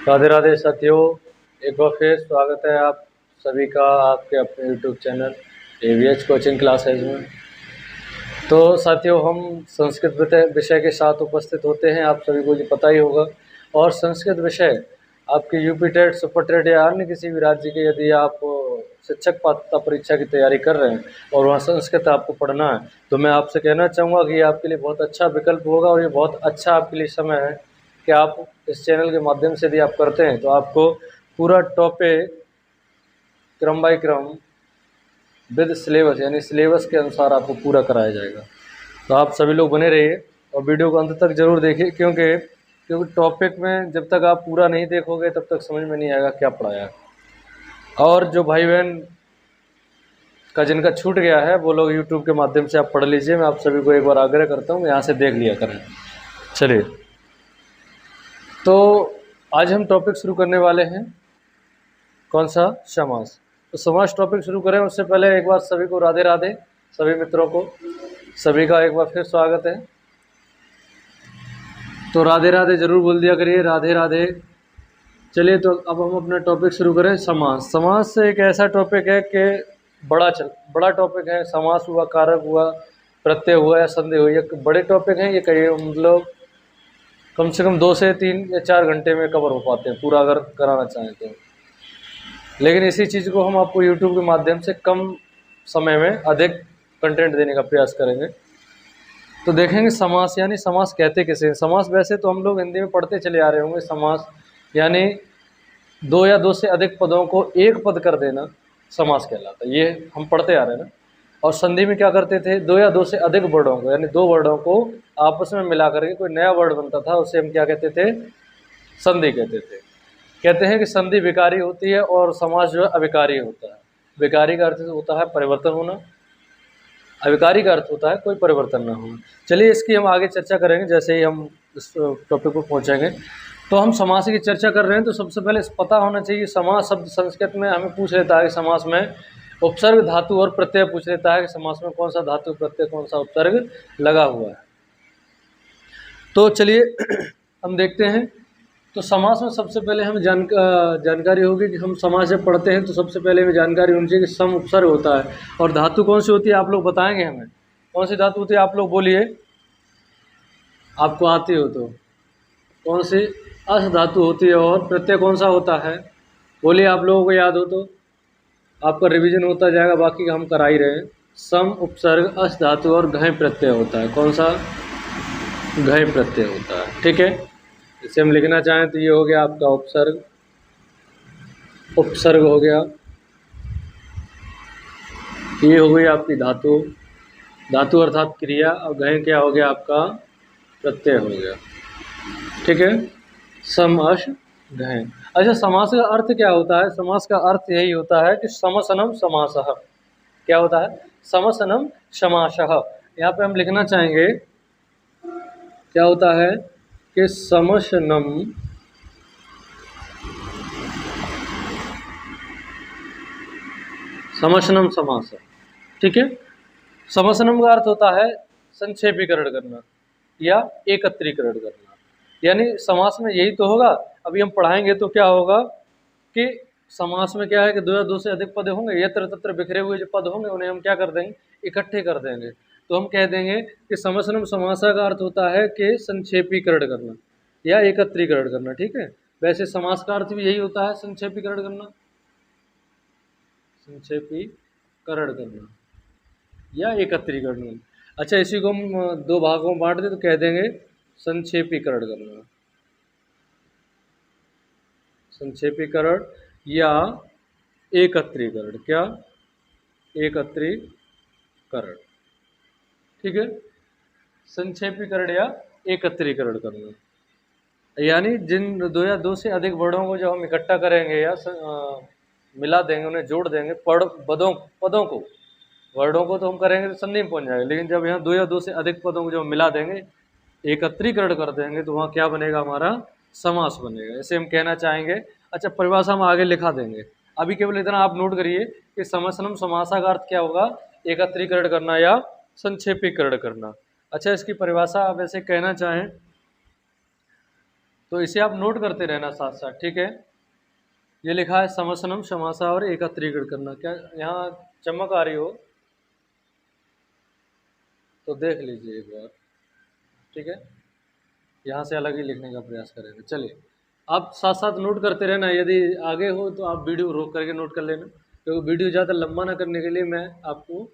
राधे राधे साथियों, एक बार फिर स्वागत है आप सभी का आपके अपने YouTube channel AVH coaching classes में। तो साथियों, हम संस्कृत विषय के साथ उपस्थित होते हैं, आप सभी को ये पता ही होगा। और संस्कृत विषय आपके यूपी टेट, सुपर टेट या अन्य किसी भी राज्य के यदि आप शिक्षक पात्रता परीक्षा की तैयारी कर रहे हैं और वहाँ संस्कृत आपको पढ़ना है, तो मैं आपसे कहना चाहूँगा कि ये आपके लिए बहुत अच्छा विकल्प होगा और ये बहुत अच्छा आपके लिए समय है कि आप इस चैनल के माध्यम से यदि आप करते हैं तो आपको पूरा टॉपिक क्रम बाय क्रम विद सिलेबस यानी सिलेबस के अनुसार आपको पूरा कराया जाएगा। तो आप सभी लोग बने रहिए और वीडियो को अंत तक जरूर देखिए, क्योंकि टॉपिक में जब तक आप पूरा नहीं देखोगे तब तक समझ में नहीं आएगा क्या पढ़ाया है। और जो भाई बहन का जिनका छूट गया है वो लोग यूट्यूब के माध्यम से आप पढ़ लीजिए। मैं आप सभी को एक बार आग्रह करता हूँ, यहाँ से देख लिया करें। चलिए, तो आज हम टॉपिक शुरू करने वाले हैं। कौन सा? समास। तो समास टॉपिक शुरू करें उससे पहले एक बार सभी को राधे राधे, सभी मित्रों को सभी का एक बार फिर स्वागत है। तो राधे राधे जरूर बोल दिया करिए, राधे राधे। चलिए, तो अब हम अपना टॉपिक शुरू करें। समास। समास एक ऐसा टॉपिक है कि बड़ा टॉपिक है। समास हुआ, कारक हुआ, प्रत्यय हुआ या संधि हुई, ये बड़े टॉपिक हैं। ये कहिए मतलब कम से कम 2 से 3 या 4 घंटे में कवर हो पाते हैं पूरा अगर कराना चाहें तो। लेकिन इसी चीज़ को हम आपको यूट्यूब के माध्यम से कम समय में अधिक कंटेंट देने का प्रयास करेंगे। तो देखेंगे समास यानी समास कहते किसे हैं। समास वैसे तो हम लोग हिंदी में पढ़ते चले आ रहे होंगे। समास यानी 2 या 2 से अधिक पदों को एक पद कर देना समास कहलाता है, ये हम पढ़ते आ रहे हैं ना। और संधि में क्या करते थे? 2 या 2 से अधिक वर्डों को यानी 2 वर्डों को आपस में मिला करके कोई नया वर्ड बनता था, उसे हम क्या कहते थे? संधि कहते थे। कहते हैं कि संधि विकारी होती है और समास जो है अविकारी होता है। विकारी का अर्थ होता है परिवर्तन होना, अविकारी का अर्थ होता है कोई परिवर्तन ना होना। चलिए, इसकी हम आगे चर्चा करेंगे जैसे ही हम इस टॉपिक पर पहुंचेंगे। तो हम समास की चर्चा कर रहे हैं, तो सबसे पहले पता होना चाहिए समास शब्द संस्कृत में हमें पूछ लेता है कि समास में उपसर्ग, धातु और प्रत्यय पूछ लेता है कि समास में कौन सा धातु, प्रत्यय, कौन सा उपसर्ग लगा हुआ है। तो चलिए हम देखते हैं। तो समास में सबसे पहले हमें जानकारी होगी कि हम समास जब पढ़ते हैं तो सबसे पहले हमें जानकारी होनी चाहिए कि सम उपसर्ग होता है और धातु कौन सी होती है। आप लोग बताएंगे हमें कौन सी धातु होती है? आप लोग बोलिए, आपको आती हो तो। कौन सी? अस धातु होती है। और प्रत्यय कौन सा होता है? बोलिए, आप लोगों को याद हो तो आपका रिवीजन होता जाएगा, बाकी हम करा ही रहे हैं। सम, उपसर्ग, अस धातु और घय प्रत्यय होता है। कौन सा? घय प्रत्यय होता है। ठीक है, इसे हम लिखना चाहें तो ये हो गया आपका उपसर्ग, उपसर्ग हो गया। ये हो गई आपकी धातु, धातु अर्थात क्रिया। और घय क्या हो गया? आपका प्रत्यय हो गया। ठीक है, सम, अश, घय। अच्छा, समास का अर्थ क्या होता है? समास का अर्थ यही होता है कि समसनम समासः। क्या होता है? समसनम समासः। यहाँ पे हम लिखना चाहेंगे क्या होता है कि समसनम समास। ठीक है, समसनम का अर्थ होता है संक्षेपीकरण करना या एकत्रीकरण करना। यानी समास में यही तो होगा। अभी हम पढ़ाएंगे तो क्या होगा कि समास में क्या है कि 2 या 2 से अधिक पद होंगे, यत्र तत्र बिखरे हुए जो पद होंगे उन्हें हम क्या कर देंगे? इकट्ठे कर देंगे। तो हम कह देंगे कि समसनम समासा का अर्थ होता है कि संक्षेपीकरण करना या एकत्रीकरण करना। ठीक है, वैसे समास का अर्थ भी यही होता है, संक्षेपीकरण करना, संक्षेपीकरण करना या एकत्रीकरण। अच्छा, इसी को हम 2 भागों में बांट दें तो कह देंगे संक्षेपीकरण करना, संक्षेपीकरण या एकत्रीकरण। क्या? एकत्रीकरण। ठीक है, संक्षेपीकरण या एकत्रीकरण करना। यानी जिन 2 या 2 से अधिक वर्डों को जब हम इकट्ठा करेंगे या मिला देंगे, उन्हें जोड़ देंगे, पदों को, वर्डों को तो हम करेंगे तो संधि में पहुंच जाएगा। लेकिन जब यहाँ 2 या 2 से अधिक पदों को जब मिला देंगे, एकत्रीकरण कर देंगे, तो वहाँ क्या बनेगा? हमारा समास बनेगा। इसे हम कहना चाहेंगे। अच्छा, परिभाषा हम आगे लिखा देंगे, अभी केवल इतना आप नोट करिए कि समसनम समासा का अर्थ क्या होगा? एकत्रीकरण करना या संक्षेपीकरण करना। अच्छा, इसकी परिभाषा आप ऐसे कहना चाहें तो इसे आप नोट करते रहना साथ साथ, ठीक है। ये लिखा है समसनम, समासा और एकत्रीकरण करना। क्या यहाँ चमक आ रही हो तो देख लीजिए एक बार, ठीक है। यहाँ से अलग ही लिखने का प्रयास करेंगे। चलिए, आप साथ साथ नोट करते रहना, यदि आगे हो तो आप वीडियो रोक करके नोट कर लेना, क्योंकि वीडियो ज़्यादा लंबा ना करने के लिए मैं आपको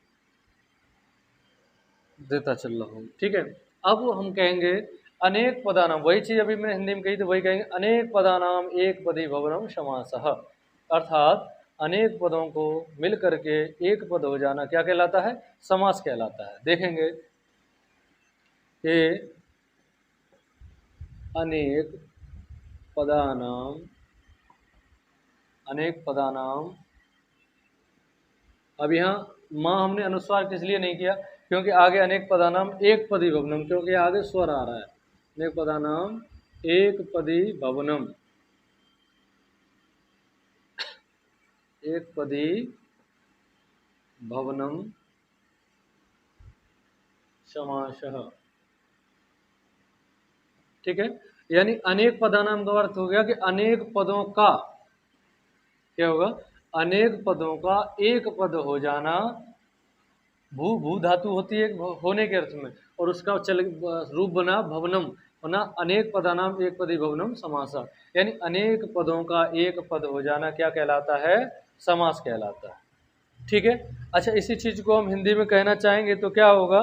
देता चल रहा हूँ, ठीक है। अब हम कहेंगे अनेक पदानाम, वही चीज़ अभी मैं हिंदी में कही तो वही कहेंगे, अनेक पदानाम एक पदी भवनम समासः, अर्थात अनेक पदों को मिल करके एक पद हो जाना क्या कहलाता है? समास कहलाता है। देखेंगे कि अनेक पदानाम, अनेक पदानाम, अब यहाँ माँ हमने अनुस्वार किस लिए नहीं किया? क्योंकि आगे अनेक पदानाम एक पदी भवनम, क्योंकि आगे स्वर आ रहा है। अनेक पदानाम एक पदी भवनम, एक पदी भवनम समासः, ठीक है। यानी अनेक पदानाम का अर्थ हो गया कि अनेक पदों का, क्या होगा? अनेक पदों का एक पद हो जाना। भू भू धातु होती है होने के अर्थ में, और उसका रूप बना भवनम, बना अनेक पदानाम एक पदी भवनम समासा, यानी अनेक पदों का एक पद हो जाना क्या कहलाता है? समास कहलाता है, ठीक है। अच्छा, इसी चीज को हम हिंदी में कहना चाहेंगे तो क्या होगा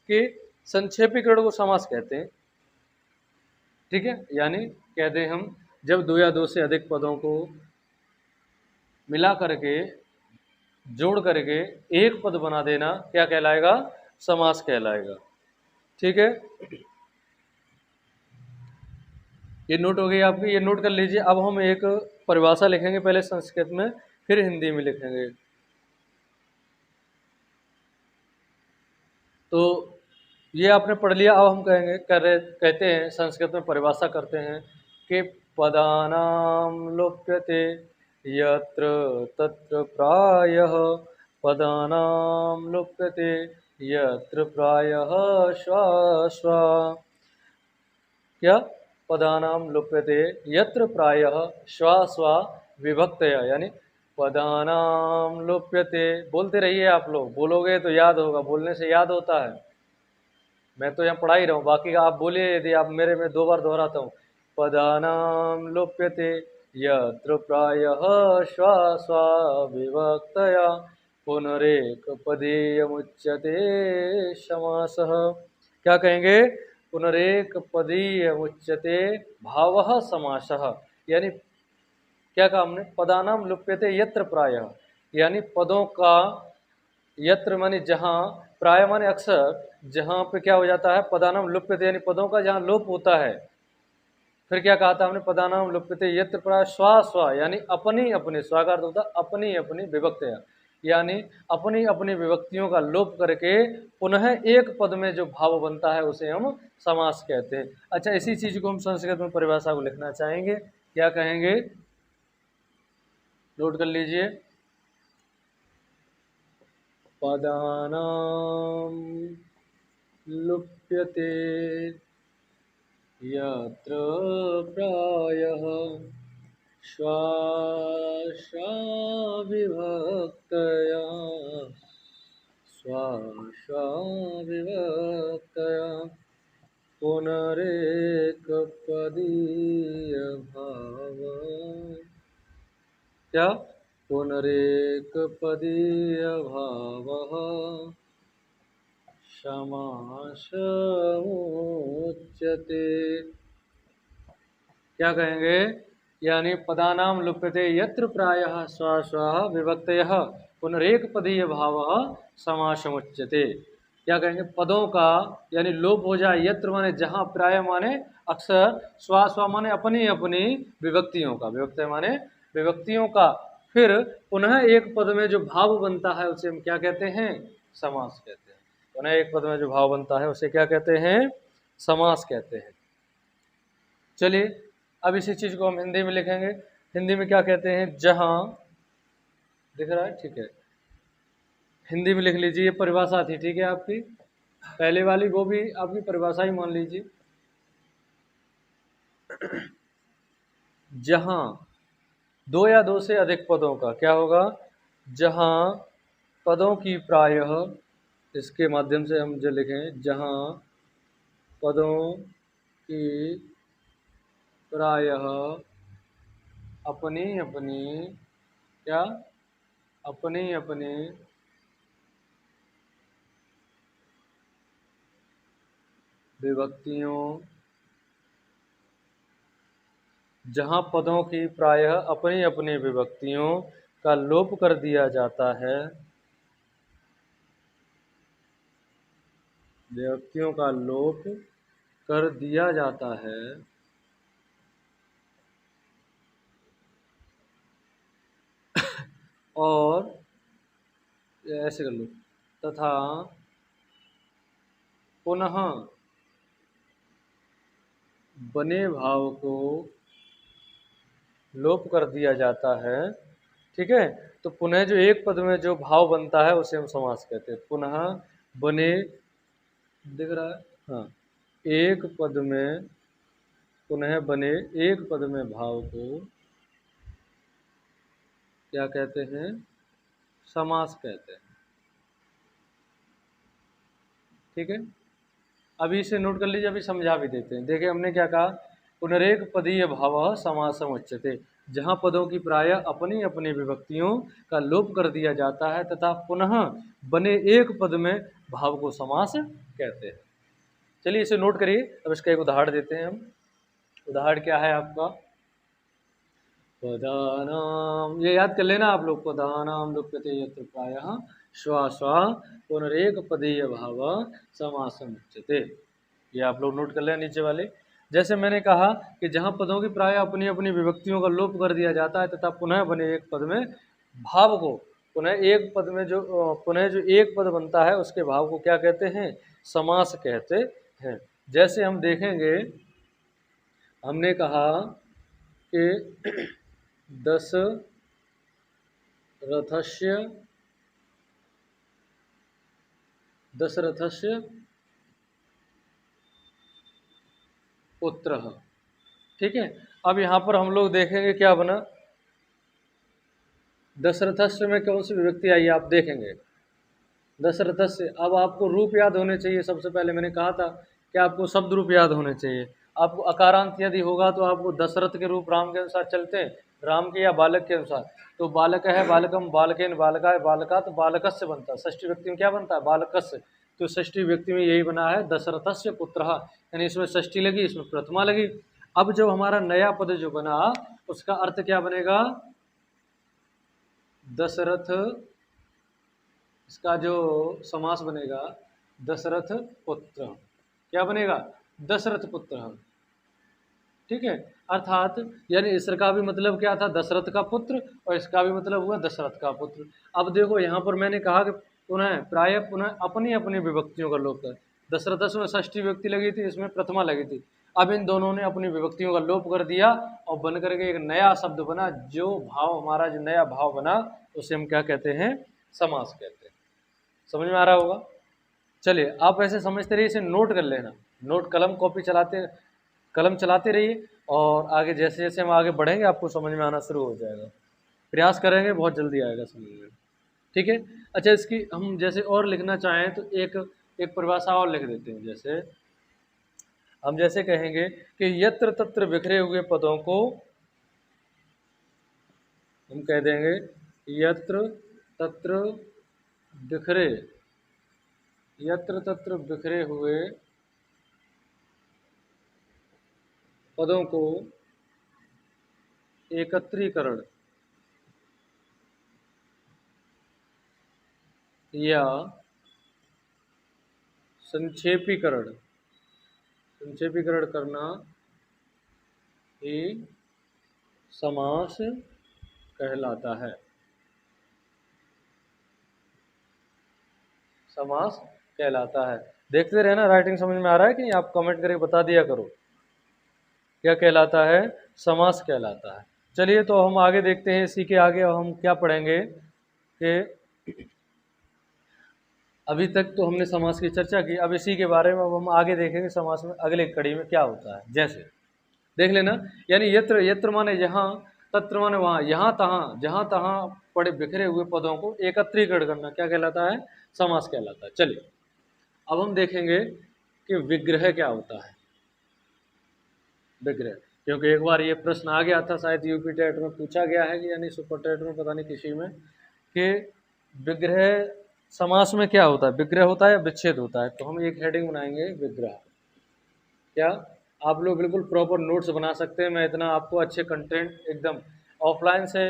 कि संक्षेपीकरण को समास कहते हैं, ठीक है। यानी कहते हैं हम जब दो या दो से अधिक पदों को मिला करके जोड़ करके एक पद बना देना क्या कहलाएगा? समास कहलाएगा, ठीक है। ये नोट हो गई आपकी, ये नोट कर लीजिए। अब हम एक परिभाषा लिखेंगे, पहले संस्कृत में फिर हिंदी में लिखेंगे। तो ये आपने पढ़ लिया। अब हम कहते हैं संस्कृत में परिभाषा करते हैं कि पदानाम लोप्यते यत्र तत्र प्रायः, पदानाम लोप्यते यत्र प्रायः श्वा श्वा, क्या? पदानाम लुप्यते यत्र प्रायः श्वा स्वा विभक्तया, यानी पदानाम लुप्यते, बोलते रहिए आप लोग, बोलोगे तो याद होगा, बोलने से याद होता है। मैं तो यहाँ पढ़ा ही रहा हूँ, बाकी का आप बोलिए, यदि आप मेरे में दो बार दोहराता हूँ। पदानाम लुप्यते यत्र प्रायः श्वा स्वा विभक्तया पुनरेक पदीयमुच्यते समासः। क्या कहेंगे? पुनरेक पदीयमुच्यते भावः समासः, यानी क्या कहा हमने? पदानाम लुप्यते यत्र प्रायः, यानी पदों का, यत्र माने जहाँ, प्राय माने अक्सर, जहाँ पे क्या हो जाता है? पदानाम लुप्यते, यानी पदों का जहाँ लोप होता है। फिर क्या कहा था हमने? पदानाम लुप्यते यत्र प्राय स्वा स्वा, यानी अपनी अपनी, स्वा का अर्थ होता है अपनी अपनी विभक्तियां, यानी अपनी अपनी विभक्तियों का लोप करके पुनः एक पद में जो भाव बनता है उसे हम समास कहते हैं। अच्छा, इसी चीज को हम संस्कृत में परिभाषा को लिखना चाहेंगे, क्या कहेंगे? नोट कर लीजिए। पदानाम लुप्यते यत्र प्रायः श्वा श्वा विभक्तया, स्वा श्वा विभक्तया पुनरेकपदीयभाव, क्या? पुनरेकपदीयभावः समासमुच्यते। क्या कहेंगे? यानी पदानाम लुप्यते यत्र प्रायः स्वा स्वा विभक्तयः पुनरेक पदीय भावः समासमुच्यते। क्या कहेंगे? पदों का यानी लोप हो जाए, यत्र माने जहाँ, प्राय माने अक्सर, स्वा स्वा माने अपनी अपनी विभक्तियों का, विभक्ति माने विभक्तियों का, फिर पुनः एक पद में जो भाव बनता है उसे हम क्या कहते हैं? समास कहते हैं। पुनः एक पद में जो भाव बनता है उसे क्या कहते हैं? समास कहते हैं। चलिए, अब इसी चीज को हम हिंदी में लिखेंगे। हिंदी में क्या कहते हैं? जहां, दिख रहा है? ठीक है, हिंदी में लिख लीजिए, ये परिभाषा थी, ठीक है आपकी। पहले वाली वो भी आपकी परिभाषा ही मान लीजिए, जहां दो या दो से अधिक पदों का क्या होगा, जहां पदों की प्रायः, इसके माध्यम से हम जो लिखें, जहां पदों की प्रायः अपनी अपनी क्या, अपनी अपनी विभक्तियों, जहां पदों की प्रायः अपनी अपनी विभक्तियों का लोप कर दिया जाता है, विभक्तियों का लोप कर दिया जाता है, और ऐसे कर लो, तथा पुनः बने भाव को लोप कर दिया जाता है। ठीक है, तो पुनः जो एक पद में जो भाव बनता है उसे हम समास कहते हैं। पुनः बने, दिख रहा है, हाँ, एक पद में, पुनः बने एक पद में भाव को क्या कहते हैं, समास कहते हैं। ठीक है, अभी इसे नोट कर लीजिए, अभी समझा भी देते हैं। देखिए हमने क्या कहा, पुनरेक पदीय भाव समासम उच्यते, जहाँ पदों की प्राय अपनी अपनी विभक्तियों का लोप कर दिया जाता है तथा पुनः बने एक पद में भाव को समास कहते हैं। चलिए इसे नोट करिए, अब इसका एक उदाहरण देते हैं हम। उदाहरण क्या है आपका, पदानाम, ये याद कर लेना आप लोग, पदानाम लुप्यते यत्र प्रायः श्वा श्वा पुनरेक पदीय भाव समासम उच्यते। ये आप लोग नोट कर लें नीचे वाले। जैसे मैंने कहा कि जहाँ पदों की प्राय अपनी अपनी विभक्तियों का लोप कर दिया जाता है तथा पुनः बने एक पद में भाव को, पुनः एक पद में जो पुनः जो एक पद बनता है उसके भाव को क्या कहते हैं, समास कहते हैं। जैसे हम देखेंगे, हमने कहा कि दस रथस्य, दशरथस्य पुत्रः। ठीक है, अब यहाँ पर हम लोग देखेंगे क्या बना, दशरथस्य में कौन सी विभक्ति आई आप देखेंगे, दशरथस्य। अब आपको रूप याद होने चाहिए, सबसे पहले मैंने कहा था कि आपको शब्द रूप याद होने चाहिए। आपको अकारांत यदि होगा तो आपको दशरथ के रूप राम के अनुसार चलते हैं, राम के या बालक के अनुसार। तो बालक है बालकम, बालकेन बालका है बालका, तो बालकस्य बनता है। षष्ठी व्यक्ति में क्या बनता है, बालकस्य। तो षष्ठी व्यक्ति में यही बना है, दशरथस्य पुत्रः, यानी इसमें षष्ठी लगी, इसमें प्रथमा लगी। अब जब हमारा नया पद जो बना उसका अर्थ क्या बनेगा, दशरथ, इसका जो समास बनेगा दशरथ पुत्र, क्या बनेगा, दशरथ पुत्र। ठीक है, अर्थात यानी इसका भी मतलब क्या था, दशरथ का पुत्र, और इसका भी मतलब हुआ दशरथ का पुत्र। अब देखो यहाँ पर मैंने कहा कि पुनः प्राय पुनः अपनी अपनी विभक्तियों का लोप कर, दशरथ में षष्ठी विभक्ति लगी थी, इसमें प्रथमा लगी थी। अब इन दोनों ने अपनी विभक्तियों का लोप कर दिया और बन करके एक नया शब्द बना, जो भाव हमारा जो नया भाव बना उसे हम क्या कहते हैं, समास कहते हैं। समझ में आ रहा होगा। चलिए आप ऐसे समझते रहिए, इसे नोट कर लेना, नोट कलम कॉपी चलाते, कलम चलाते रहिए, और आगे जैसे जैसे हम आगे बढ़ेंगे आपको समझ में आना शुरू हो जाएगा। प्रयास करेंगे बहुत जल्दी आएगा समझ में। ठीक है, अच्छा इसकी हम जैसे और लिखना चाहें तो एक एक परिभाषा और लिख देते हैं। जैसे हम जैसे कहेंगे कि यत्र तत्र बिखरे हुए पदों को हम कह देंगे यत्र तत्र बिखरे, यत्र तत्र बिखरे हुए पदों को एकत्रीकरण या संक्षेपीकरण, संक्षेपीकरण करना ही समास कहलाता है, समास कहलाता है। देखते रहना राइटिंग समझ में आ रहा है कि आप कमेंट करके बता दिया करो क्या कहलाता है, समास कहलाता है। चलिए तो हम आगे देखते हैं, इसी के आगे हम क्या पढ़ेंगे कि अभी तक तो हमने समास की चर्चा की, अब इसी के बारे में अब हम आगे देखेंगे समास में अगले कड़ी में क्या होता है। जैसे देख लेना, यानी यत्र यत्र माने यहाँ, तत्र माने वहाँ, यहाँ तहाँ, जहाँ तहाँ पड़े बिखरे हुए पदों को एकत्रीकरण करना क्या कहलाता है? समास कहलाता है। चलिए अब हम देखेंगे कि विग्रह क्या होता है। विग्रह, क्योंकि एक बार ये प्रश्न आ गया था, शायद यूपी टेट में पूछा गया है कि यानी सुपर टेट में, पता नहीं किसी में, कि विग्रह समास में क्या होता है, विग्रह होता है या विच्छेद होता है। तो हम एक हेडिंग बनाएंगे विग्रह। क्या आप लोग बिल्कुल प्रॉपर नोट्स बना सकते हैं, मैं इतना आपको अच्छे कंटेंट एकदम ऑफलाइन से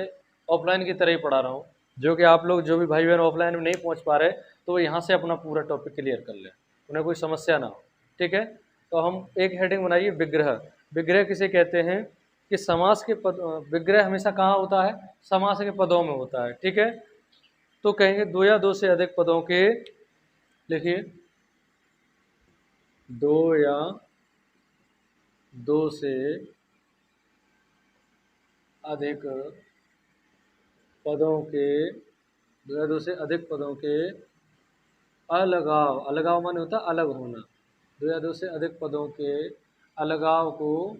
ऑफलाइन की तरह ही पढ़ा रहा हूँ, जो कि आप लोग जो भी भाई बहन ऑफलाइन में नहीं पहुँच पा रहे तो वो यहाँ से अपना पूरा टॉपिक क्लियर कर लें, उन्हें कोई समस्या ना हो। ठीक है, तो हम एक हेडिंग बनाइए विग्रह। विग्रह किसे कहते हैं कि समास के पद, विग्रह हमेशा कहाँ होता है? समास के पदों में होता है। ठीक है, तो कहेंगे दो या दो से अधिक पदों के, लिखिए दो या दो से अधिक पदों के, दो या दो से अधिक पदों के अलगाव, अलगाव माने होता है अलग होना, दो या दो से अधिक पदों के अलगाव को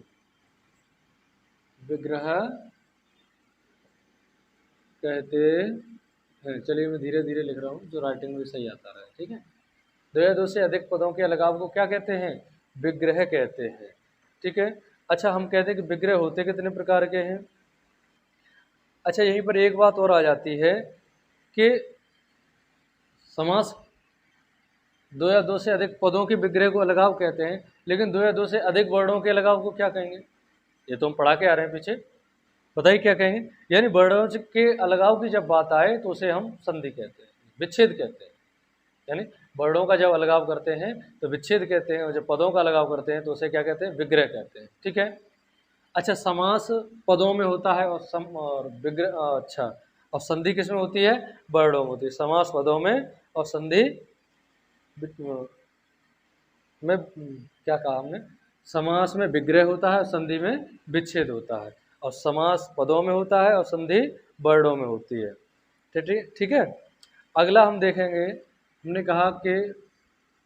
विग्रह कहते हैं। चलिए मैं धीरे धीरे लिख रहा हूँ जो राइटिंग में सही आता रहा है। ठीक है, दो या दो से अधिक पदों के अलगाव को क्या कहते हैं? विग्रह कहते हैं। ठीक है, अच्छा हम कहते हैं कि विग्रह होते कितने प्रकार के हैं। अच्छा यहीं पर एक बात और आ जाती है कि समास दो या दो से अधिक पदों के विग्रह को अलगाव कहते हैं, लेकिन दो या दो से अधिक वर्णों के अलगाव को क्या कहेंगे? ये तो हम पढ़ा के आ रहे हैं पीछे, बताइए क्या कहेंगे? यानी वर्णों के अलगाव की जब बात आए तो उसे हम संधि कहते हैं, विच्छेद कहते हैं। यानी वर्णों का जब अलगाव करते हैं तो विच्छेद कहते हैं, और जब पदों का अलगाव करते हैं तो उसे क्या कहते हैं? विग्रह कहते हैं। ठीक है, अच्छा समास पदों में होता है और विग्रह, अच्छा, और संधि किसमें होती है? वर्णों में होती है। समास पदों में और संधि में, क्या कहा हमने? समास में विग्रह होता है, संधि में विच्छेद होता है, और समास पदों में होता है और संधि वर्णों में होती है। ठीक ठीक है, अगला हम देखेंगे, हमने कहा कि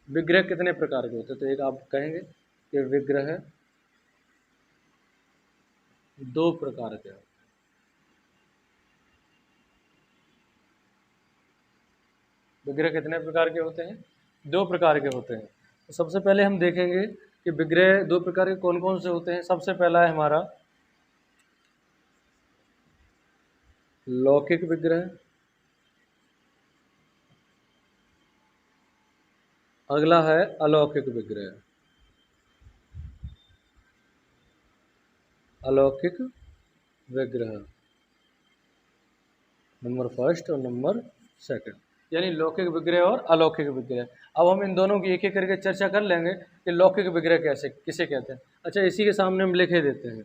विग्रह कितने प्रकार के होते हैं, तो एक आप कहेंगे कि विग्रह दो प्रकार के होते हैं। विग्रह कितने प्रकार के होते हैं? दो प्रकार के होते हैं। तो सबसे पहले हम देखेंगे कि विग्रह दो प्रकार के कौन कौन से होते हैं। सबसे पहला है हमारा लौकिक विग्रह, अगला है अलौकिक विग्रह। अलौकिक विग्रह नंबर फर्स्ट और नंबर सेकंड, यानी लौकिक विग्रह और अलौकिक विग्रह। अब हम इन दोनों की एक एक करके चर्चा कर लेंगे कि लौकिक विग्रह कैसे किसे कहते हैं। अच्छा इसी के सामने हम लिखे देते हैं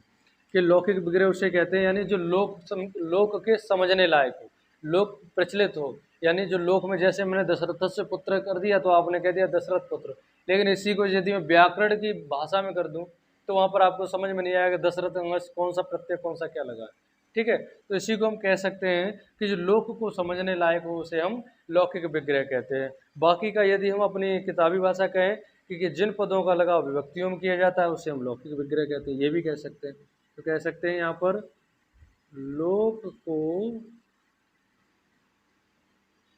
कि लौकिक विग्रह उसे कहते हैं यानी जो लोक के समझने लायक हो, लोक प्रचलित हो। यानी जो लोक में, जैसे मैंने दशरथ से पुत्र कर दिया तो आपने कह दिया दशरथ पुत्र, लेकिन इसी को यदि मैं व्याकरण की भाषा में कर दूं तो वहां पर आपको समझ में नहीं आएगा दशरथ अंश कौन सा प्रत्यय कौन सा क्या लगा है। ठीक है, तो इसी को हम कह सकते हैं कि जो लोक को समझने लायक हो उसे हम लौकिक विग्रह कहते हैं। बाकी का यदि हम अपनी किताबी भाषा कहें कि जिन पदों का लगाव विभक्तियों में किया जाता है उसे हम लौकिक विग्रह कहते हैं, ये भी कह सकते हैं। तो कह सकते हैं यहाँ पर लोक को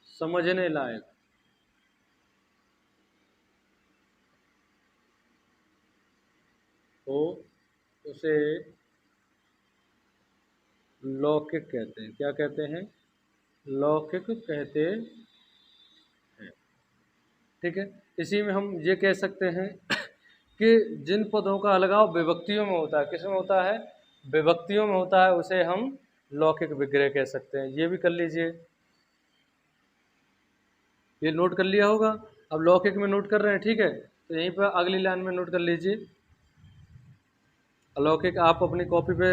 समझने लायक हो उसे लौकिक कहते हैं। क्या कहते हैं? लौकिक कहते हैं। ठीक है, इसी में हम ये कह सकते हैं कि जिन पदों का अलगाव विभक्तियों में होता है, किस में होता है? विभक्तियों में होता है, उसे हम लौकिक विग्रह कह सकते हैं। ये भी कर लीजिए, ये नोट कर लिया होगा। अब लौकिक में नोट कर रहे हैं, ठीक है, तो यहीं पर अगली लाइन में नोट कर लीजिए अलौकिक। आप अपनी कॉपी पे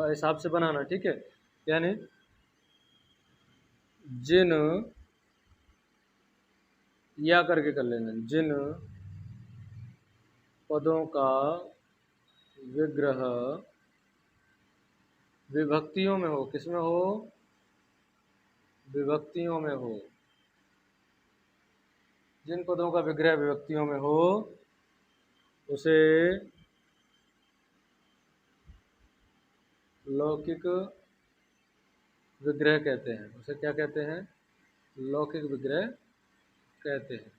हिसाब से बनाना, ठीक है, यानी जिन, या करके कर लेना, जिन पदों का विग्रह विभक्तियों में हो, किसमें हो? विभक्तियों में हो, जिन पदों का विग्रह विभक्तियों में हो उसे लौकिक विग्रह कहते हैं। उसे क्या कहते हैं? लौकिक विग्रह कहते हैं।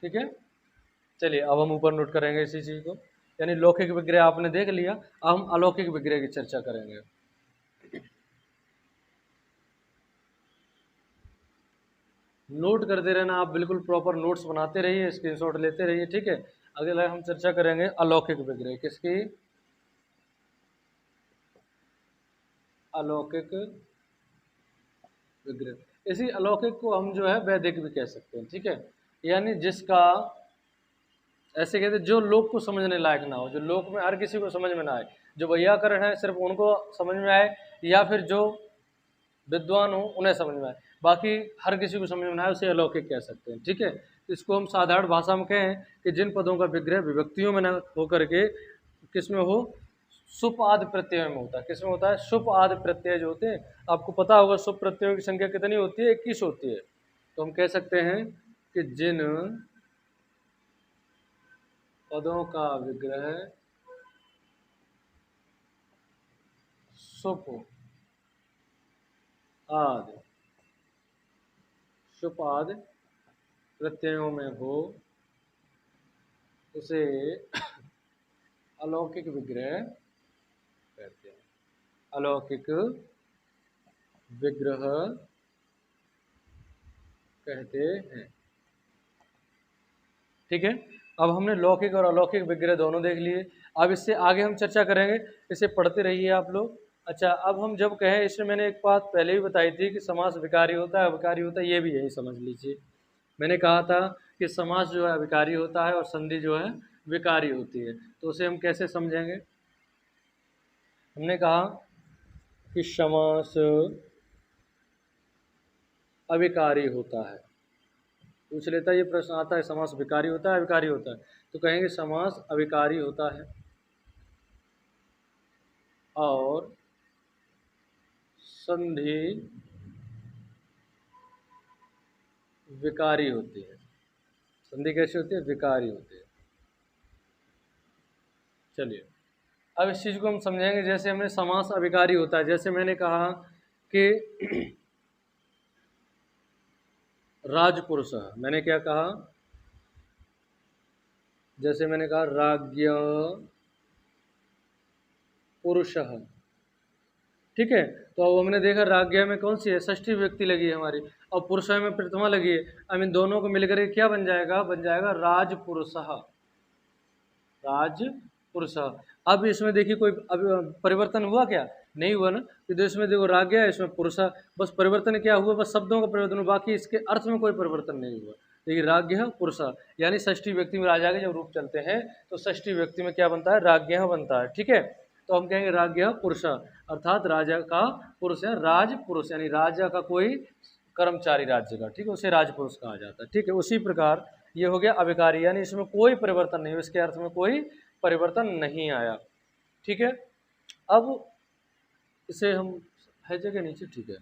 ठीक है, चलिए अब हम ऊपर नोट करेंगे इसी चीज को। यानी लौकिक विग्रह आपने देख लिया, अब हम अलौकिक विग्रह की चर्चा करेंगे। नोट करते रहना आप, बिल्कुल प्रॉपर नोट्स बनाते रहिए, स्क्रीनशॉट लेते रहिए। ठीक है, अगला हम चर्चा करेंगे अलौकिक विग्रह। किसकी? अलौकिक विग्रह। इसी अलौकिक को हम जो है वैदिक भी कह सकते हैं। ठीक है, यानी जिसका, ऐसे कहते हैं, जो लोक को समझने लायक ना हो, जो लोक में हर किसी को समझ में ना आए, जो वैयाकरण है सिर्फ उनको समझ में आए, या फिर जो विद्वान हो उन्हें समझ में आए, बाकी हर किसी को समझ में ना आए, उसे अलौकिक कह सकते हैं। ठीक है, इसको हम साधारण भाषा में कहें कि जिन पदों का विग्रह विभक्तियों में न होकर के किस में हो, सुप आदि प्रत्यय में होता है। किस में होता है? सुप आदि प्रत्यय जो होते हैं, आपको पता होगा सुप प्रत्ययों की संख्या कितनी होती है? 21 होती है। तो हम कह सकते हैं कि जिन पदों का विग्रह सुप आदि प्रत्ययों में हो उसे अलौकिक विग्रह कहते हैं। अलौकिक विग्रह कहते हैं। ठीक है, अब हमने लौकिक और अलौकिक विग्रह दोनों देख लिए। अब इससे आगे हम चर्चा करेंगे, इसे पढ़ते रहिए आप लोग। अच्छा, अब हम जब कहें, इसमें मैंने एक बात पहले भी बताई थी कि समास विकारी होता है, अविकारी होता है, ये भी यही समझ लीजिए। मैंने कहा था कि समास जो है अविकारी होता है और संधि जो है विकारी होती है। तो उसे हम कैसे समझेंगे? हमने कहा कि समास अविकारी होता है। पूछ लेता है, ये प्रश्न आता है, समास विकारी होता है अविकारी होता है? तो कहेंगे समास अविकारी होता है और संधि विकारी होती है। संधि कैसी होती है? विकारी होती है। चलिए, अब इस चीज़ को हम समझेंगे। जैसे हमने समास अविकारी होता है, जैसे मैंने कहा कि राजपुरुष, मैंने क्या कहा? जैसे मैंने कहा राज्ञ पुरुष। ठीक है, तो अब हमने देखा राज्ञ में कौन सी है? षष्ठी व्यक्ति लगी है हमारी, और पुरुष में प्रथमा लगी है। अब इन दोनों को मिलकर के क्या बन जाएगा? बन जाएगा राजपुरुष। राजपुरुष। अब इसमें देखिए कोई अब परिवर्तन हुआ क्या? नहीं हुआ ना। तो इसमें देखो राज्ञ है, इसमें पुरुष, बस परिवर्तन क्या हुआ? बस शब्दों का परिवर्तन हुआ, बाकी इसके अर्थ में कोई परिवर्तन नहीं हुआ। देखिए राज्ञ पुरुष, यानी षष्ठी व्यक्ति में राजा के जब रूप चलते हैं तो षष्ठी व्यक्ति में क्या बनता है? राज्ञ बनता है। ठीक है, तो हम कहेंगे राज्ञ पुरुष, अर्थात राजा का पुरुष है, राज पुरुष, यानी राजा का कोई कर्मचारी राज्य का। ठीक है, उसे राजपुरुष कहा जाता है। ठीक है, उसी प्रकार ये हो गया अविकारी, यानी इसमें कोई परिवर्तन नहीं, इसके अर्थ में कोई परिवर्तन नहीं आया। ठीक है, अब इसे हम है जगह नीचे। ठीक है,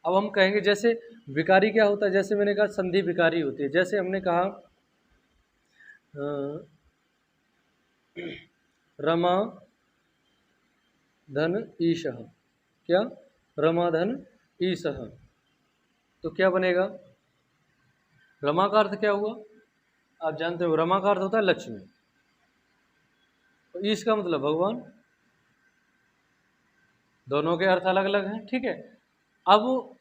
अब हम कहेंगे जैसे विकारी क्या होता है? जैसे मैंने कहा संधि विकारी होती है। जैसे हमने कहा रमा धन ईशः। क्या? रमा धन ईशः। तो क्या बनेगा? रमा का अर्थ क्या हुआ? आप जानते हो, रमा का अर्थ होता है लक्ष्मी, तो ईश का मतलब भगवान। दोनों के अर्थ अलग अलग हैं। ठीक है, अब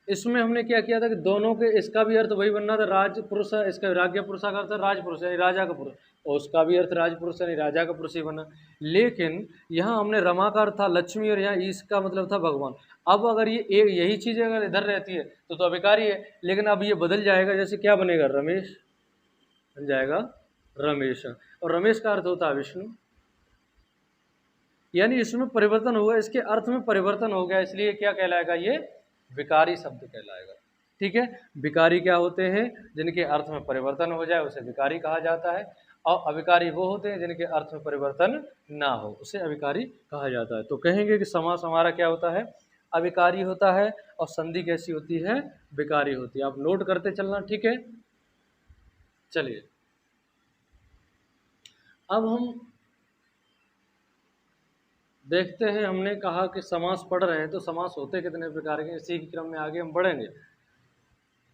इसमें हमने क्या किया था कि दोनों के, इसका भी अर्थ वही बनना था राज पुरुष, इसका राज्ञ पुरुष का अर्थ राजपुरुष यानी राजा का पुरुष, और उसका भी अर्थ राजपुरुष यानी राजा का पुरुष ही बना। लेकिन यहाँ हमने रमा का अर्थ था लक्ष्मी और यहाँ ईश का मतलब था भगवान। अब अगर ये एक यही चीज़ अगर इधर रहती है तो अविकारी है, लेकिन अब ये बदल जाएगा। जैसे क्या बनेगा? रमेश बन जाएगा रमेश, और रमेश का अर्थ होता है विष्णु, यानी इसमें परिवर्तन हुआ, इसके अर्थ में परिवर्तन हो गया, इसलिए क्या कहलाएगा? ये विकारी शब्द कहलाएगा। ठीक है, विकारी क्या होते हैं? जिनके अर्थ में परिवर्तन हो जाए उसे विकारी कहा जाता है, और अविकारी वो होते हैं जिनके अर्थ में परिवर्तन ना हो, उसे अविकारी कहा जाता है। तो कहेंगे कि समास हमारा क्या होता है? अविकारी होता है और संधि कैसी होती है, विकारी होती है। आप नोट करते चलना, ठीक है। चलिए अब हम देखते हैं, हमने कहा कि समास पढ़ रहे हैं तो समास होते कितने प्रकार के, इसी के क्रम में आगे हम बढ़ेंगे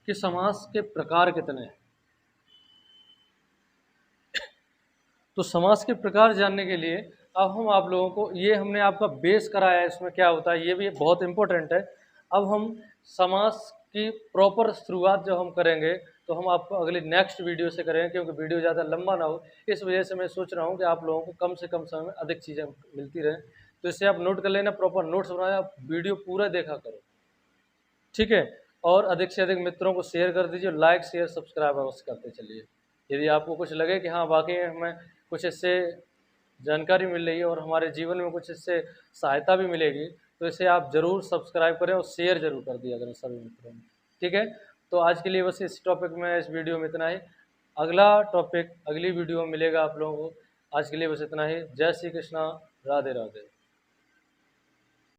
कि समास के प्रकार कितने हैं। तो समास के प्रकार जानने के लिए अब हम आप लोगों को, ये हमने आपका बेस कराया है, इसमें क्या होता है ये भी बहुत इंपॉर्टेंट है। अब हम समास की प्रॉपर शुरुआत जब हम करेंगे तो हम आपको अगली नेक्स्ट वीडियो से करेंगे, क्योंकि वीडियो ज़्यादा लंबा ना हो, इस वजह से मैं सोच रहा हूँ कि आप लोगों को कम से कम समय में अधिक चीज़ें मिलती रहें। तो इससे आप नोट कर लेना, प्रॉपर नोट्स बनाया, आप वीडियो पूरा देखा करो, ठीक है। और अधिक से अधिक मित्रों को शेयर कर दीजिए, लाइक शेयर सब्सक्राइब अवश्य करते चलिए। यदि आपको कुछ लगे कि हाँ वाकई हमें कुछ इससे जानकारी मिल रही है और हमारे जीवन में कुछ इससे सहायता भी मिलेगी, तो इसे आप ज़रूर सब्सक्राइब करें और शेयर जरूर कर दिया करें सभी मित्रों में, ठीक है। तो आज के लिए बस इस टॉपिक में, इस वीडियो में इतना ही। अगला टॉपिक अगली वीडियो में मिलेगा आप लोगों को। आज के लिए बस इतना ही। जय श्री कृष्णा, राधे राधे।